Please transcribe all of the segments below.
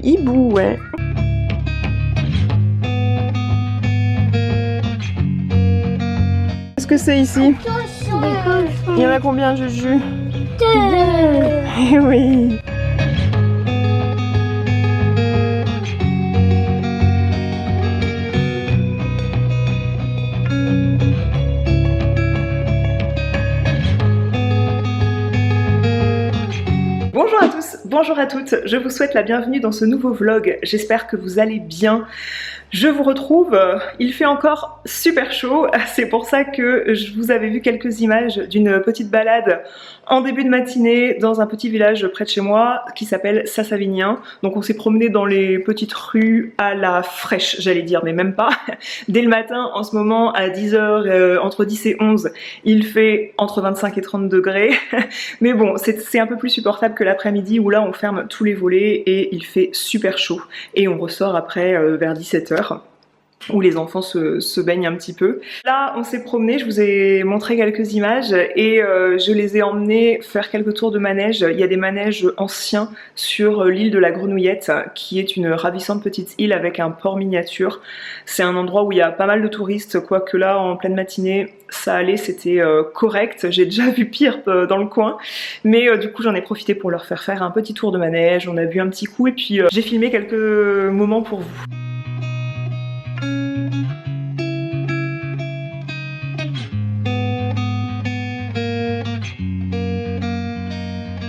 hibou, ouais. Qu'est-ce que c'est ici? Il y en a combien, Juju? 2. Eh oui. Bonjour à tous, bonjour à toutes, je vous souhaite la bienvenue dans ce nouveau vlog, j'espère que vous allez bien. Je vous retrouve, il fait encore super chaud, c'est pour ça que je vous avais vu quelques images d'une petite balade en début de matinée dans un petit village près de chez moi qui s'appelle Sassavignin. Donc on s'est promené dans les petites rues à la fraîche, j'allais dire, mais même pas. Dès le matin, en ce moment, à 10h, entre 10 et 11, il fait entre 25 et 30 degrés. Mais bon, c'est un peu plus supportable que l'après-midi où là on ferme tous les volets et il fait super chaud. Et on ressort après vers 17h. Où les enfants se baignent un petit peu. Là, on s'est promené, je vous ai montré quelques images et je les ai emmenés faire quelques tours de manège. Il y a des manèges anciens sur l'île de la Grenouillette, qui est une ravissante petite île avec un port miniature. C'est un endroit où il y a pas mal de touristes, quoique là, en pleine matinée, ça allait, c'était correct. J'ai déjà vu pire dans le coin, mais du coup, j'en ai profité pour leur faire un petit tour de manège. On a bu un petit coup et puis j'ai filmé quelques moments pour vous.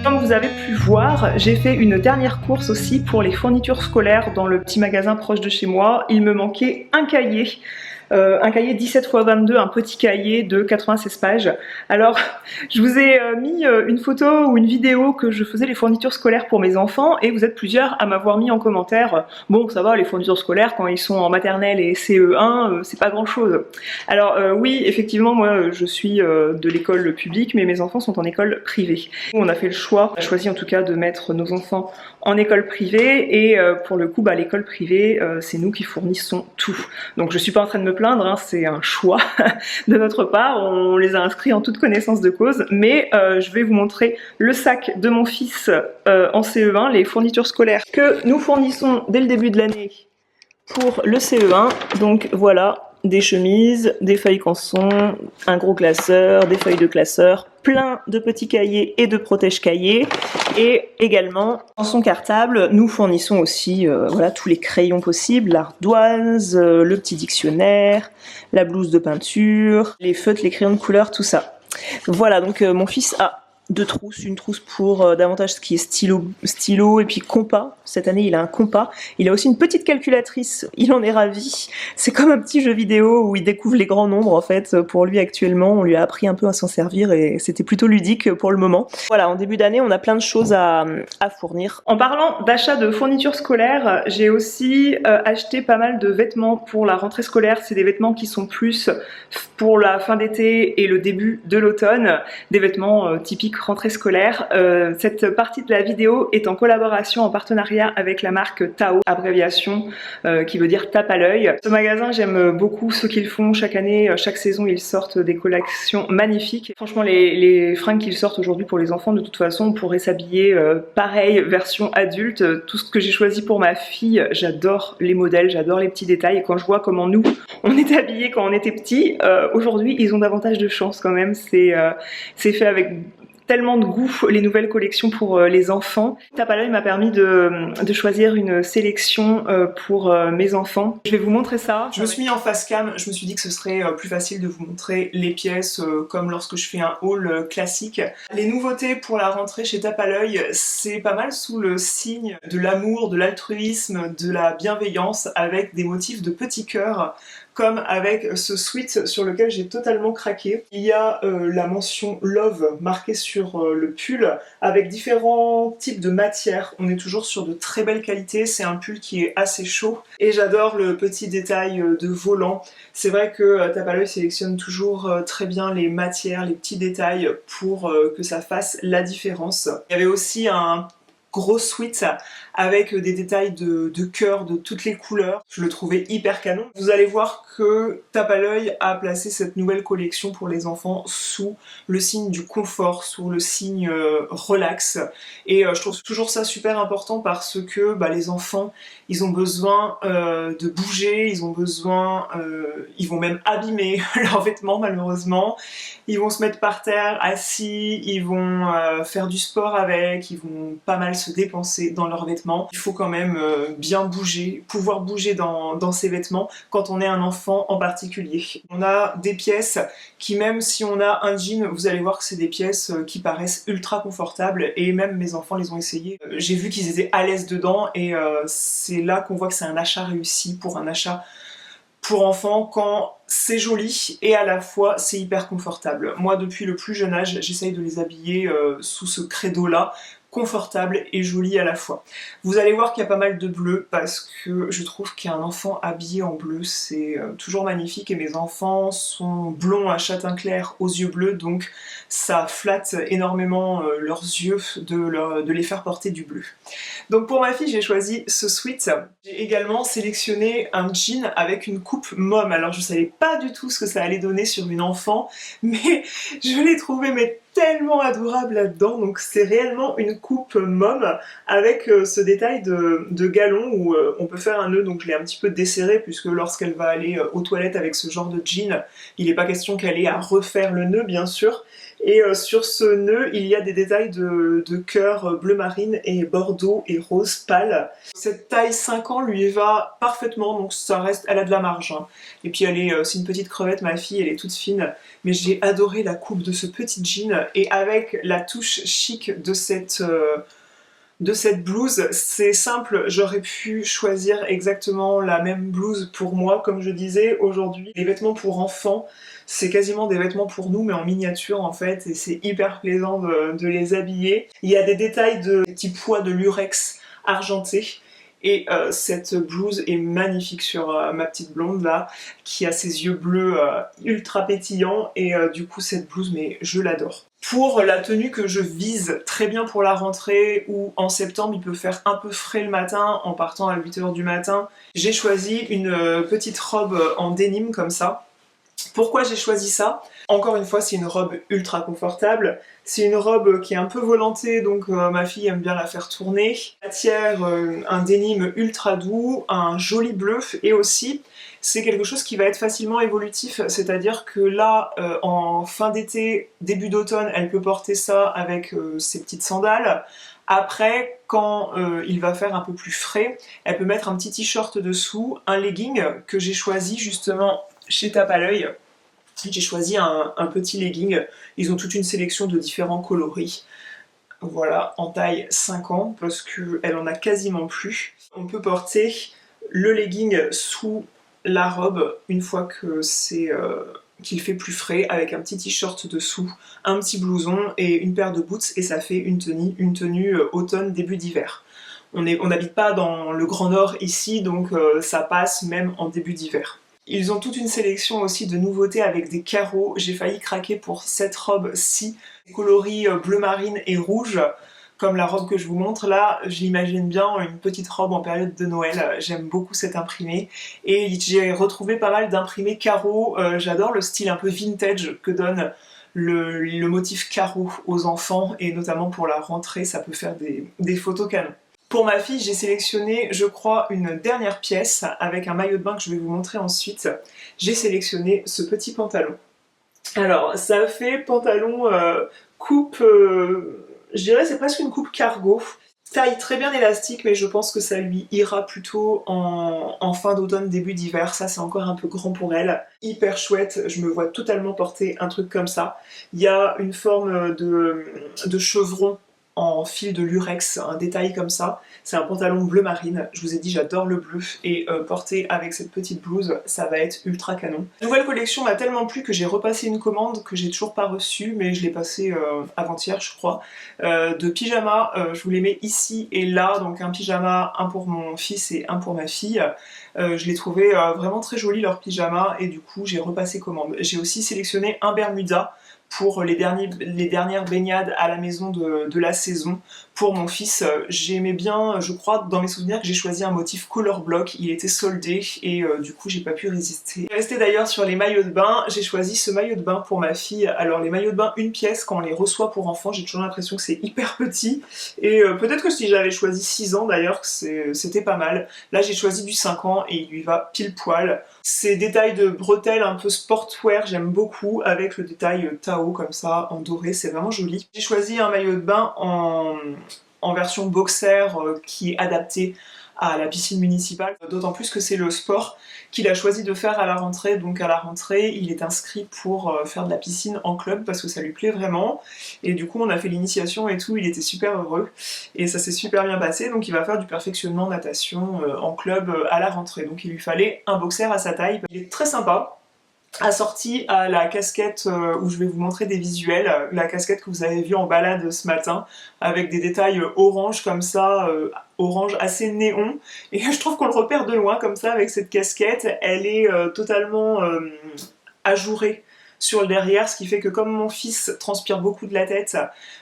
Comme vous avez pu voir, j'ai fait une dernière course aussi pour les fournitures scolaires dans le petit magasin proche de chez moi. Il me manquait un cahier 17 x 22, un petit cahier de 96 pages. Alors, je vous ai mis une photo ou une vidéo que je faisais les fournitures scolaires pour mes enfants et vous êtes plusieurs à m'avoir mis en commentaire bon, ça va, les fournitures scolaires quand ils sont en maternelle et CE1, c'est pas grand chose. Alors oui, effectivement, moi je suis de l'école publique, mais mes enfants sont en école privée. On a fait le choix, on a choisi en tout cas de mettre nos enfants en école privée et pour le coup, bah, l'école privée, c'est nous qui fournissons tout. Donc je suis pas en train de me plaindre, hein, c'est un choix de notre part, on les a inscrits en toute connaissance de cause, mais je vais vous montrer le sac de mon fils en CE1, les fournitures scolaires que nous fournissons dès le début de l'année pour le CE1. Donc voilà, des chemises, des feuilles canson, un gros classeur, des feuilles de classeur, plein de petits cahiers et de protège-cahiers. Et également, dans son cartable, nous fournissons aussi voilà, tous les crayons possibles, l'ardoise, le petit dictionnaire, la blouse de peinture, les feutres, les crayons de couleur, tout ça. Voilà, donc mon fils a deux trousses, une trousse pour davantage ce qui est stylo et puis compas. Cette année il a un compas. Il a aussi une petite calculatrice, il en est ravi. C'est comme un petit jeu vidéo où il découvre les grands nombres en fait. Pour lui actuellement, on lui a appris un peu à s'en servir et c'était plutôt ludique pour le moment. Voilà, en début d'année on a plein de choses à fournir. En parlant d'achat de fournitures scolaires, j'ai aussi acheté pas mal de vêtements pour la rentrée scolaire. C'est des vêtements qui sont plus pour la fin d'été et le début de l'automne, des vêtements typiques rentrée scolaire. Cette partie de la vidéo est en collaboration, en partenariat avec la marque Tao, abréviation qui veut dire tape à l'œil. Ce magasin, j'aime beaucoup ce qu'ils font chaque année, chaque saison ils sortent des collections magnifiques. Franchement les fringues qu'ils sortent aujourd'hui pour les enfants, de toute façon on pourrait s'habiller pareil, version adulte. Tout ce que j'ai choisi pour ma fille, j'adore les modèles, j'adore les petits détails et quand je vois comment nous on était habillés quand on était petits, aujourd'hui ils ont davantage de chance quand même, c'est fait avec tellement de goût les nouvelles collections pour les enfants. Tape à l'œil m'a permis de choisir une sélection pour mes enfants. Je vais vous montrer ça. Je me suis mis en face cam, je me suis dit que ce serait plus facile de vous montrer les pièces comme lorsque je fais un haul classique. Les nouveautés pour la rentrée chez Tape à l'œil, c'est pas mal sous le signe de l'amour, de l'altruisme, de la bienveillance avec des motifs de petits cœurs comme avec ce sweat sur lequel j'ai totalement craqué. Il y a la mention Love marquée sur le pull avec différents types de matières. On est toujours sur de très belles qualités, c'est un pull qui est assez chaud et j'adore le petit détail de volant. C'est vrai que Tape à l'œil sélectionne toujours très bien les matières, les petits détails pour que ça fasse la différence. Il y avait aussi un gros sweat avec des détails de cœur de toutes les couleurs. Je le trouvais hyper canon. Vous allez voir que Tape à l'œil a placé cette nouvelle collection pour les enfants sous le signe du confort, sous le signe relax. Et je trouve toujours ça super important parce que les enfants, ils ont besoin de bouger, ils ont besoin, ils vont même abîmer leurs vêtements malheureusement. Ils vont se mettre par terre, assis, ils vont faire du sport avec, ils vont pas mal se dépenser dans leurs vêtements. Il faut quand même bien bouger, pouvoir bouger dans ses vêtements quand on est un enfant en particulier. On a des pièces qui, même si on a un jean, vous allez voir que c'est des pièces qui paraissent ultra confortables et même mes enfants les ont essayées. J'ai vu qu'ils étaient à l'aise dedans et c'est là qu'on voit que c'est un achat réussi pour un achat pour enfants quand c'est joli et à la fois c'est hyper confortable. Moi depuis le plus jeune âge j'essaye de les habiller sous ce credo là, confortable et joli à la fois. Vous allez voir qu'il y a pas mal de bleu parce que je trouve qu'un enfant habillé en bleu c'est toujours magnifique et mes enfants sont blonds à châtain clair aux yeux bleus donc ça flatte énormément leurs yeux de les faire porter du bleu. Donc pour ma fille j'ai choisi ce sweat. J'ai également sélectionné un jean avec une coupe mom. Alors je savais pas du tout ce que ça allait donner sur une enfant mais je l'ai trouvé tellement adorable là-dedans. Donc c'est réellement une coupe mom avec ce détail de galon où on peut faire un nœud. Donc je l'ai un petit peu desserré puisque lorsqu'elle va aller aux toilettes avec ce genre de jean, il n'est pas question qu'elle ait à refaire le nœud bien sûr. Et sur ce nœud, il y a des détails de cœur bleu marine et bordeaux et rose pâle. Cette taille 5 ans lui va parfaitement, donc ça reste, elle a de la marge. Hein. Et puis c'est une petite crevette, ma fille, elle est toute fine. Mais j'ai adoré la coupe de ce petit jean et avec la touche chic de cette blouse, c'est simple, j'aurais pu choisir exactement la même blouse pour moi, comme je disais aujourd'hui. Les vêtements pour enfants, c'est quasiment des vêtements pour nous, mais en miniature en fait, et c'est hyper plaisant de les habiller. Il y a des détails de petits pois de lurex argenté. Et cette blouse est magnifique sur ma petite blonde là, qui a ses yeux bleus ultra pétillants. Et du coup cette blouse, mais je l'adore. Pour la tenue que je vise très bien pour la rentrée ou en septembre, il peut faire un peu frais le matin en partant à 8 h du matin. J'ai choisi une petite robe en denim comme ça. Pourquoi j'ai choisi ça? Encore une fois, c'est une robe ultra confortable. C'est une robe qui est un peu volantée, donc ma fille aime bien la faire tourner. Matière, un denim ultra doux, un joli bleu, et aussi, c'est quelque chose qui va être facilement évolutif, c'est-à-dire que là, en fin d'été, début d'automne, elle peut porter ça avec ses petites sandales. Après, quand il va faire un peu plus frais, elle peut mettre un petit t-shirt dessous, un legging que j'ai choisi justement chez Tape à l'œil. J'ai choisi un petit legging, ils ont toute une sélection de différents coloris. Voilà, en taille 5 ans, parce qu'elle en a quasiment plus. On peut porter le legging sous la robe une fois que c'est qu'il fait plus frais, avec un petit t-shirt dessous, un petit blouson et une paire de boots, et ça fait une tenue automne, début d'hiver. On n'habite pas dans le Grand Nord ici, donc ça passe même en début d'hiver. Ils ont toute une sélection aussi de nouveautés avec des carreaux. J'ai failli craquer pour cette robe-ci, coloris bleu marine et rouge, comme la robe que je vous montre là. Je l'imagine bien, une petite robe en période de Noël. J'aime beaucoup cet imprimé. Et j'ai retrouvé pas mal d'imprimés carreaux. J'adore le style un peu vintage que donne le motif carreau aux enfants, et notamment pour la rentrée, ça peut faire des photos canon. Pour ma fille, j'ai sélectionné, je crois, une dernière pièce avec un maillot de bain que je vais vous montrer ensuite. J'ai sélectionné ce petit pantalon. Alors, ça fait pantalon coupe, je dirais c'est presque une coupe cargo. Taille très bien élastique, mais je pense que ça lui ira plutôt en fin d'automne, début d'hiver. Ça, c'est encore un peu grand pour elle. Hyper chouette, je me vois totalement porter un truc comme ça. Il y a une forme de chevron en fil de lurex, un détail comme ça. C'est un pantalon bleu marine, je vous ai dit j'adore le bleu, et porté avec cette petite blouse, ça va être ultra canon. La nouvelle collection m'a tellement plu que j'ai repassé une commande que j'ai toujours pas reçue, mais je l'ai passée avant-hier je crois, de pyjamas. Je vous les mets ici et là, donc un pyjama, un pour mon fils et un pour ma fille. Je les trouvais vraiment très jolis leurs pyjamas, et du coup j'ai repassé commande. J'ai aussi sélectionné un Bermuda pour les dernières baignades à la maison de la saison, pour mon fils. J'aimais bien, je crois, dans mes souvenirs, que j'ai choisi un motif color block. Il était soldé et du coup j'ai pas pu résister. Resté d'ailleurs sur les maillots de bain, j'ai choisi ce maillot de bain pour ma fille. Alors les maillots de bain une pièce, quand on les reçoit pour enfants, j'ai toujours l'impression que c'est hyper petit. Et peut-être que si j'avais choisi 6 ans d'ailleurs, c'était pas mal. Là j'ai choisi du 5 ans et il lui va pile poil. Ces détails de bretelles un peu sportwear, j'aime beaucoup, avec le détail Tao comme ça, en doré, c'est vraiment joli. J'ai choisi un maillot de bain en version boxer qui est adapté à la piscine municipale, d'autant plus que c'est le sport qu'il a choisi de faire à la rentrée. Donc à la rentrée, il est inscrit pour faire de la piscine en club parce que ça lui plaît vraiment. Et du coup, on a fait l'initiation et tout, il était super heureux. Et ça s'est super bien passé, donc il va faire du perfectionnement natation en club à la rentrée. Donc il lui fallait un boxer à sa taille. Il est très sympa. Assorti à la casquette où je vais vous montrer des visuels, la casquette que vous avez vue en balade ce matin, avec des détails orange comme ça, orange assez néon, et je trouve qu'on le repère de loin comme ça avec cette casquette. Elle est totalement ajourée sur le derrière, ce qui fait que comme mon fils transpire beaucoup de la tête,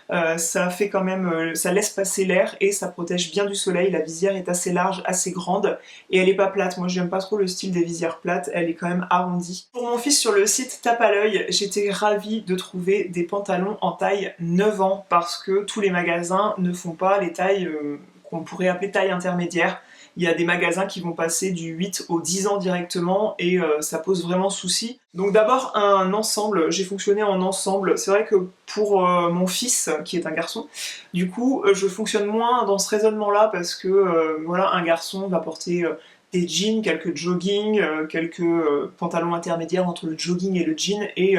ça fait quand même, ça laisse passer l'air et ça protège bien du soleil. La visière est assez large, assez grande et elle est pas plate. Moi j'aime pas trop le style des visières plates, elle est quand même arrondie. Pour mon fils sur le site Tape à l'œil, j'étais ravie de trouver des pantalons en taille 9 ans parce que tous les magasins ne font pas les tailles qu'on pourrait appeler taille intermédiaire. Il y a des magasins qui vont passer du 8 au 10 ans directement et ça pose vraiment souci. Donc d'abord un ensemble, j'ai fonctionné en ensemble. C'est vrai que pour mon fils, qui est un garçon, du coup je fonctionne moins dans ce raisonnement-là parce que voilà, un garçon va porter des jeans, quelques jogging, quelques pantalons intermédiaires entre le jogging et le jean et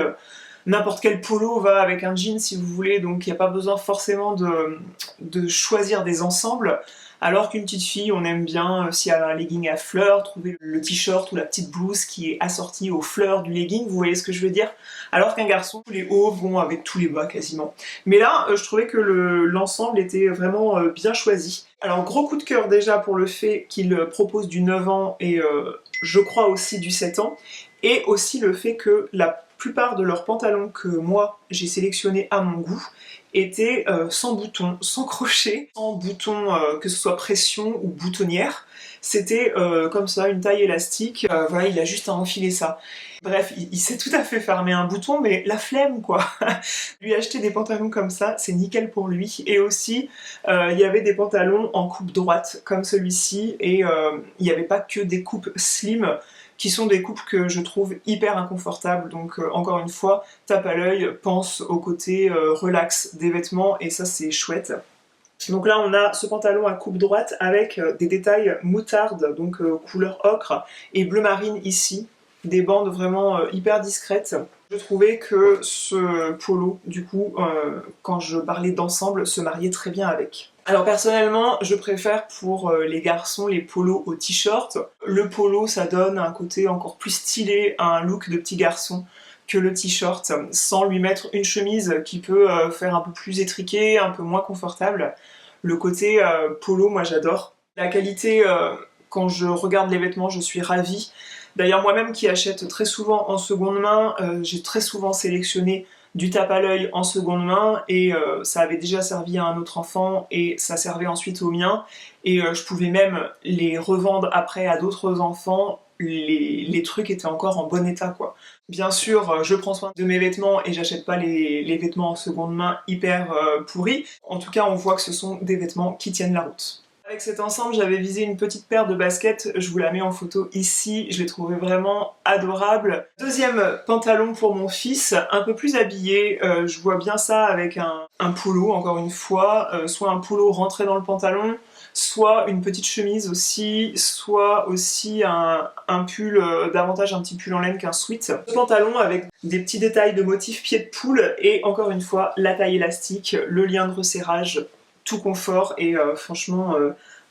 n'importe quel polo va avec un jean si vous voulez, donc il n'y a pas besoin forcément de choisir des ensembles. Alors qu'une petite fille, on aime bien, si elle a un legging à fleurs, trouver le t-shirt ou la petite blouse qui est assortie aux fleurs du legging, vous voyez ce que je veux dire? Alors qu'un garçon, tous les hauts vont avec tous les bas quasiment. Mais là, je trouvais que l'ensemble était vraiment bien choisi. Alors gros coup de cœur déjà pour le fait qu'il propose du 9 ans et je crois aussi du 7 ans, et aussi le fait que la plupart de leurs pantalons que moi j'ai sélectionnés à mon goût étaient sans boutons, sans crochet, sans boutons que ce soit pression ou boutonnière. C'était comme ça, une taille élastique, voilà, il a juste à enfiler ça. Bref, il sait tout à fait fermer un bouton, mais la flemme quoi. Lui acheter des pantalons comme ça, c'est nickel pour lui. Et aussi, il y avait des pantalons en coupe droite, comme celui-ci, et il n'y avait pas que des coupes slim, qui sont des coupes que je trouve hyper inconfortables. Donc encore une fois, Tape à l'œil, pense au côté relax des vêtements, et ça c'est chouette. Donc là on a ce pantalon à coupe droite avec des détails moutarde, donc couleur ocre, et bleu marine ici, des bandes vraiment hyper discrètes. Je trouvais que ce polo, du coup, quand je parlais d'ensemble, se mariait très bien avec. Alors personnellement, je préfère pour les garçons les polos au t-shirt. Le polo, ça donne un côté encore plus stylé, un look de petit garçon que le t-shirt, sans lui mettre une chemise qui peut faire un peu plus étriquée, un peu moins confortable. Le côté polo, moi j'adore. La qualité, quand je regarde les vêtements, je suis ravie. D'ailleurs moi-même qui achète très souvent en seconde main, j'ai très souvent sélectionné du tape à l'œil en seconde main et ça avait déjà servi à un autre enfant et ça servait ensuite au mien et je pouvais même les revendre après à d'autres enfants. Les trucs étaient encore en bon état quoi. Bien sûr, je prends soin de mes vêtements et j'achète pas les vêtements en seconde main hyper pourris. En tout cas, on voit que ce sont des vêtements qui tiennent la route. Avec cet ensemble, j'avais visé une petite paire de baskets, je vous la mets en photo ici, je l'ai trouvée vraiment adorable. Deuxième pantalon pour mon fils, un peu plus habillé, je vois bien ça avec un polo, encore une fois, soit un polo rentré dans le pantalon, soit une petite chemise aussi, soit aussi un pull, davantage un petit pull en laine qu'un sweat. Ce pantalon avec des petits détails de motifs pied de poule et encore une fois la taille élastique, le lien de resserrage, tout confort et franchement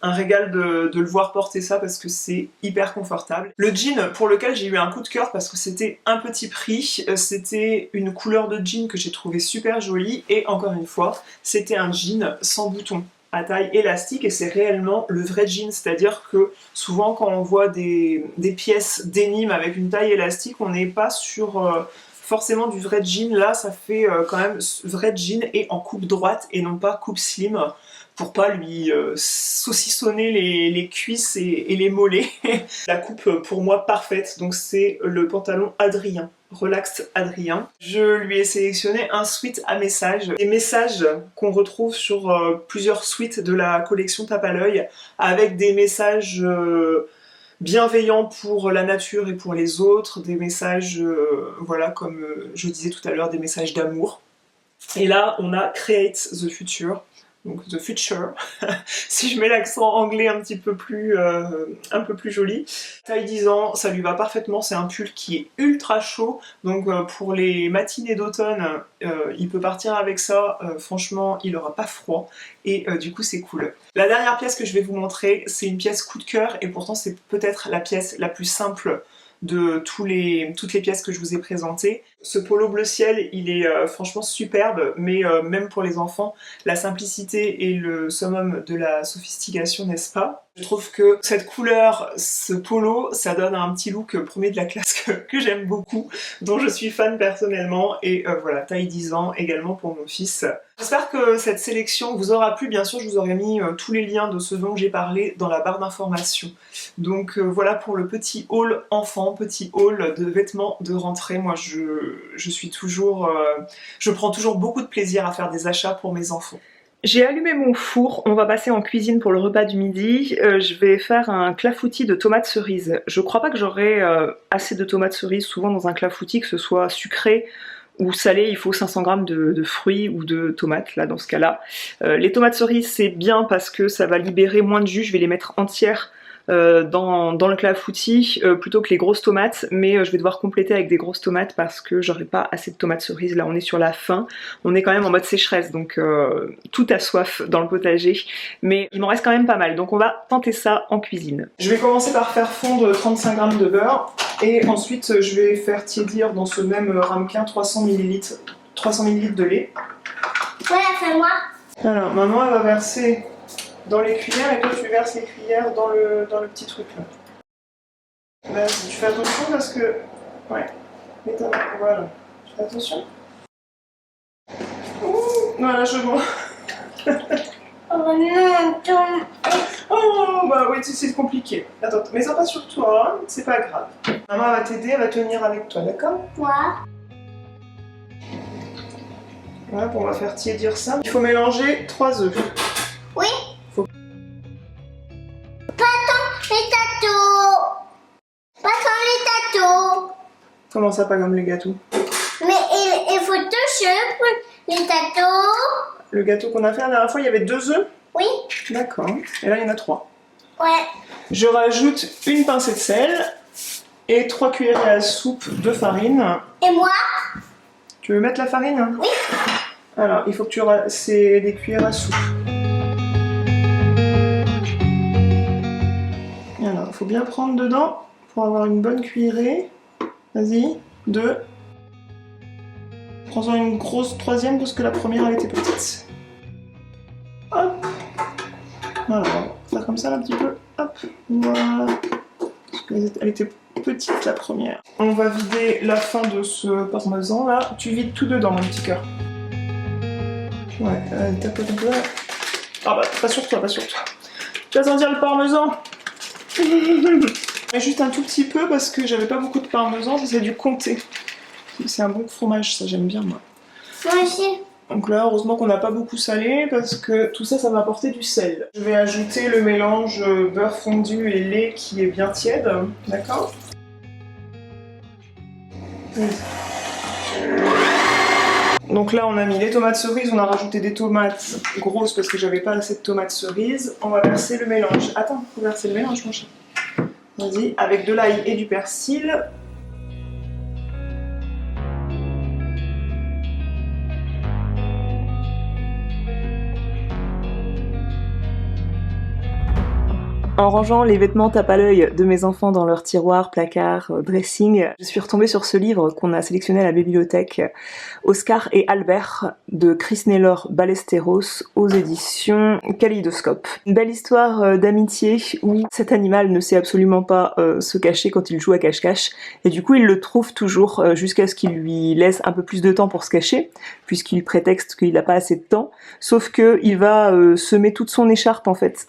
un régal de le voir porter ça parce que c'est hyper confortable. Le jean pour lequel j'ai eu un coup de cœur parce que c'était un petit prix, c'était une couleur de jean que j'ai trouvé super jolie et encore une fois c'était un jean sans boutons à taille élastique et c'est réellement le vrai jean, c'est-à-dire que souvent quand on voit des pièces denim avec une taille élastique on n'est pas sur forcément du vrai jean. Là ça fait quand même vrai jean et en coupe droite et non pas coupe slim. pour pas lui saucissonner les cuisses et les mollets. La coupe pour moi parfaite, donc c'est le pantalon Adrien. Relax Adrien. Je lui ai sélectionné un sweat à messages. Des messages qu'on retrouve sur plusieurs sweats de la collection Tape à l'œil, avec des messages bienveillants pour la nature et pour les autres, des messages, voilà, comme je disais tout à l'heure, des messages d'amour. Et là, on a Create the Future. Donc The Future, si je mets l'accent anglais un peu plus joli. Taille 10 ans, ça lui va parfaitement, c'est un pull qui est ultra chaud, donc pour les matinées d'automne, il peut partir avec ça, franchement il aura pas froid, et du coup c'est cool. La dernière pièce que je vais vous montrer, c'est une pièce coup de cœur, et pourtant c'est peut-être la pièce la plus simple de toutes les pièces que je vous ai présentées. Ce polo bleu ciel, il est franchement superbe, mais même pour les enfants, la simplicité est le summum de la sophistication, n'est-ce pas? Je trouve que cette couleur, ce polo, ça donne un petit look premier de la classe que j'aime beaucoup, dont je suis fan personnellement, et voilà, taille 10 ans également pour mon fils. J'espère que cette sélection vous aura plu. Bien sûr, je vous aurai mis tous les liens de ce dont j'ai parlé dans la barre d'informations. Donc voilà pour le petit haul enfant, petit haul de vêtements de rentrée. Moi, je suis toujours, je prends toujours beaucoup de plaisir à faire des achats pour mes enfants. J'ai allumé mon four, on va passer en cuisine pour le repas du midi. Je vais faire un clafoutis de tomates cerises. Je crois pas que j'aurai assez de tomates cerises souvent dans un clafoutis, que ce soit sucré ou salé, il faut 500 g de fruits ou de tomates, là dans ce cas-là. Les tomates cerises c'est bien parce que ça va libérer moins de jus, je vais les mettre entières dans le clafoutis plutôt que les grosses tomates, mais je vais devoir compléter avec des grosses tomates parce que j'aurai pas assez de tomates cerises. Là on est sur la fin, on est quand même en mode sécheresse, donc tout a soif dans le potager, mais il m'en reste quand même pas mal, donc on va tenter ça en cuisine. Je vais commencer par faire fondre 35 g de beurre, et ensuite je vais faire tiédir dans ce même ramequin 300 ml de lait. Voilà, c'est moi. Alors maman elle va verser dans les cuillères, et toi tu verses les cuillères dans le petit truc là. Vas-y, tu fais attention parce que... Ouais, voilà, tu fais attention. Ouh, voilà, je vois. Oh non, ton... Oh, bah oui, c'est compliqué. Attends, mets ça pas sur toi, hein, c'est pas grave. Maman va t'aider, elle va tenir avec toi, d'accord? Moi. Voilà, on va faire tiédir ça. Il faut mélanger 3 œufs. Oui. Les tâteaux. Pas comme les tâteaux. Comment ça, pas comme les gâteaux? Mais il faut 2 œufs pour les tâteaux. Le gâteau qu'on a fait la dernière fois, il y avait 2 œufs? Oui. D'accord. Et là, il y en a 3. Ouais. Je rajoute une pincée de sel et 3 cuillerées à soupe de farine. Et moi? Tu veux mettre la farine? Oui. Alors, il faut que tu... C'est des cuillères à soupe. Alors, il faut bien prendre dedans pour avoir une bonne cuillerée. Vas-y, 2. Prends-en une grosse 3e parce que la première elle était petite. Hop. Voilà, on va faire comme ça là, un petit peu. Hop, voilà. Parce qu'elle était petite la première. On va vider la fin de ce parmesan là. Tu vides tout dedans, mon petit cœur. Ouais, tapote un peu là. Ah bah, pas sur toi, pas sur toi. Tu vas sentir le parmesan. Juste un tout petit peu parce que j'avais pas beaucoup de parmesan, c'est du comté. C'est un bon fromage, ça j'aime bien moi. Moi aussi. Donc là, heureusement qu'on n'a pas beaucoup salé parce que tout ça, ça va apporter du sel. Je vais ajouter le mélange beurre fondu et lait qui est bien tiède, d'accord? Donc là, on a mis les tomates cerises, on a rajouté des tomates grosses parce que j'avais pas assez de tomates cerises. On va verser le mélange. Attends, faut verser le mélange, mon chat. Vas-y, avec de l'ail et du persil. En rangeant les vêtements tape à l'œil de mes enfants dans leurs tiroirs, placards, dressing, je suis retombée sur ce livre qu'on a sélectionné à la bibliothèque, Oscar et Albert, de Chris Naylor Ballesteros, aux éditions Kaléidoscope. Une belle histoire d'amitié où cet animal ne sait absolument pas se cacher quand il joue à cache-cache, et du coup il le trouve toujours jusqu'à ce qu'il lui laisse un peu plus de temps pour se cacher, puisqu'il prétexte qu'il n'a pas assez de temps, sauf que il va semer toute son écharpe en fait.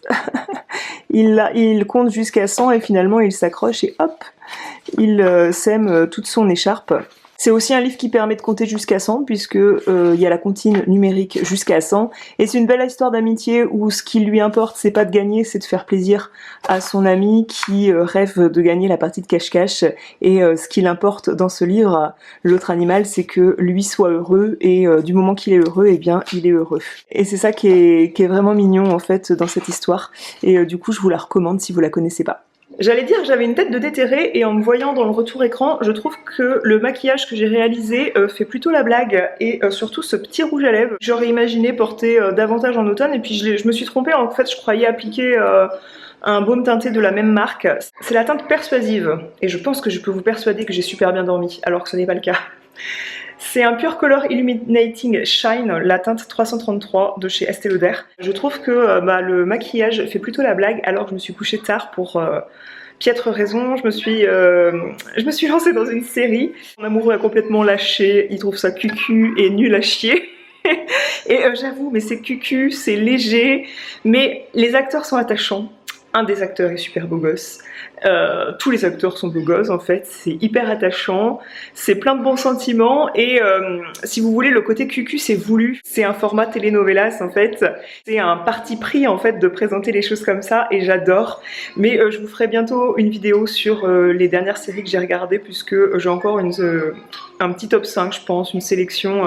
Il compte jusqu'à 100 et finalement il s'accroche et hop, il sème toute son écharpe. C'est aussi un livre qui permet de compter jusqu'à 100 puisque il y a la comptine numérique jusqu'à 100 et c'est une belle histoire d'amitié où ce qui lui importe c'est pas de gagner, c'est de faire plaisir à son ami qui rêve de gagner la partie de cache-cache et ce qui l'importe dans ce livre, l'autre animal, c'est que lui soit heureux et du moment qu'il est heureux, eh bien il est heureux. Et c'est ça qui est vraiment mignon en fait dans cette histoire et du coup je vous la recommande si vous la connaissez pas. J'allais dire que j'avais une tête de déterré et en me voyant dans le retour écran, je trouve que le maquillage que j'ai réalisé fait plutôt la blague et surtout ce petit rouge à lèvres. J'aurais imaginé porter davantage en automne et puis je me suis trompée, en fait je croyais appliquer un baume teinté de la même marque. C'est la teinte Persuasive et je pense que je peux vous persuader que j'ai super bien dormi alors que ce n'est pas le cas. C'est un Pure Color Illuminating Shine, la teinte 333 de chez Estée Lauder. Je trouve que le maquillage fait plutôt la blague alors que je me suis couchée tard pour piètre raison. Je me suis lancée dans une série. Mon amoureux a complètement lâché, il trouve ça cucu et nul à chier. Et j'avoue, mais c'est cucu, c'est léger, mais les acteurs sont attachants. Un des acteurs est super beau gosse. Tous les acteurs sont beaux gosses en fait, c'est hyper attachant, c'est plein de bons sentiments et si vous voulez le côté cucu c'est voulu, c'est un format telenovelas en fait, c'est un parti pris en fait de présenter les choses comme ça et j'adore, mais je vous ferai bientôt une vidéo sur les dernières séries que j'ai regardées puisque j'ai encore un petit top 5 je pense, une sélection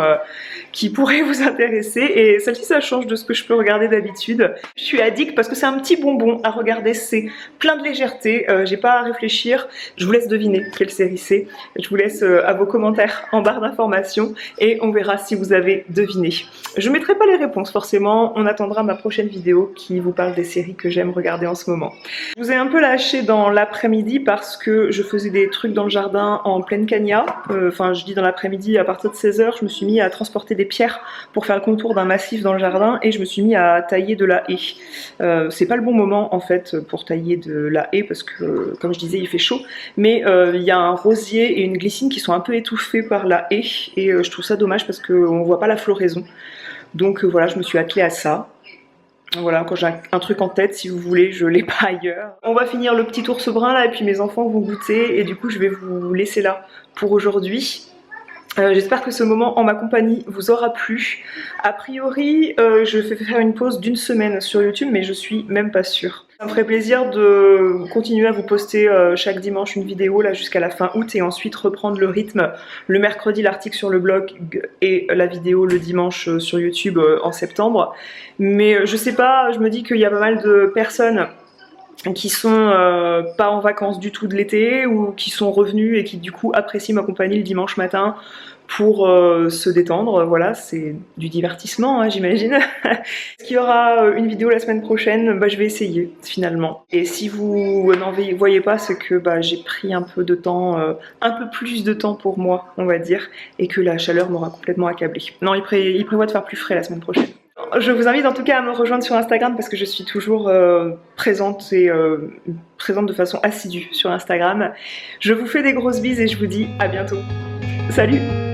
qui pourrait vous intéresser et celle-ci ça change de ce que je peux regarder d'habitude. Je suis addict parce que c'est un petit bonbon à regarder, c'est plein de légèreté, j'ai pas à réfléchir, je vous laisse deviner quelle série c'est, je vous laisse à vos commentaires en barre d'informations et on verra si vous avez deviné. Je mettrai pas les réponses forcément, on attendra ma prochaine vidéo qui vous parle des séries que j'aime regarder en ce moment. Je vous ai un peu lâché dans l'après-midi parce que je faisais des trucs dans le jardin en pleine cagna, enfin je dis dans l'après-midi à partir de 16 h, je me suis mis à transporter des pierres pour faire le contour d'un massif dans le jardin et je me suis mis à tailler de la haie. C'est pas le bon moment en fait pour tailler de la haie parce que comme je disais il fait chaud, mais il y a un rosier et une glycine qui sont un peu étouffés par la haie et je trouve ça dommage parce qu'on voit pas la floraison. Donc voilà, je me suis attelée à ça. Voilà, quand j'ai un truc en tête, si vous voulez, je l'ai pas ailleurs. On va finir le petit ours brun là et puis mes enfants vont goûter et du coup je vais vous laisser là pour aujourd'hui. J'espère que ce moment en ma compagnie vous aura plu. A priori, je vais faire une pause d'une semaine sur YouTube, mais je suis même pas sûre. Ça me ferait plaisir de continuer à vous poster chaque dimanche une vidéo là jusqu'à la fin août et ensuite reprendre le rythme. Le mercredi, l'article sur le blog et la vidéo le dimanche sur YouTube en septembre. Mais je sais pas, je me dis qu'il y a pas mal de personnes qui sont pas en vacances du tout de l'été ou qui sont revenus et qui du coup apprécient ma compagnie le dimanche matin pour se détendre. Voilà, c'est du divertissement hein, j'imagine. Est-ce qu'il y aura une vidéo la semaine prochaine? Je vais essayer finalement. Et si vous n'en voyez pas, c'est que j'ai pris un peu de temps, un peu plus de temps pour moi on va dire, et que la chaleur m'aura complètement accablé. Non, il prévoit de faire plus frais la semaine prochaine. Je vous invite en tout cas à me rejoindre sur Instagram parce que je suis toujours présente et présente de façon assidue sur Instagram. Je vous fais des grosses bises et je vous dis à bientôt. Salut!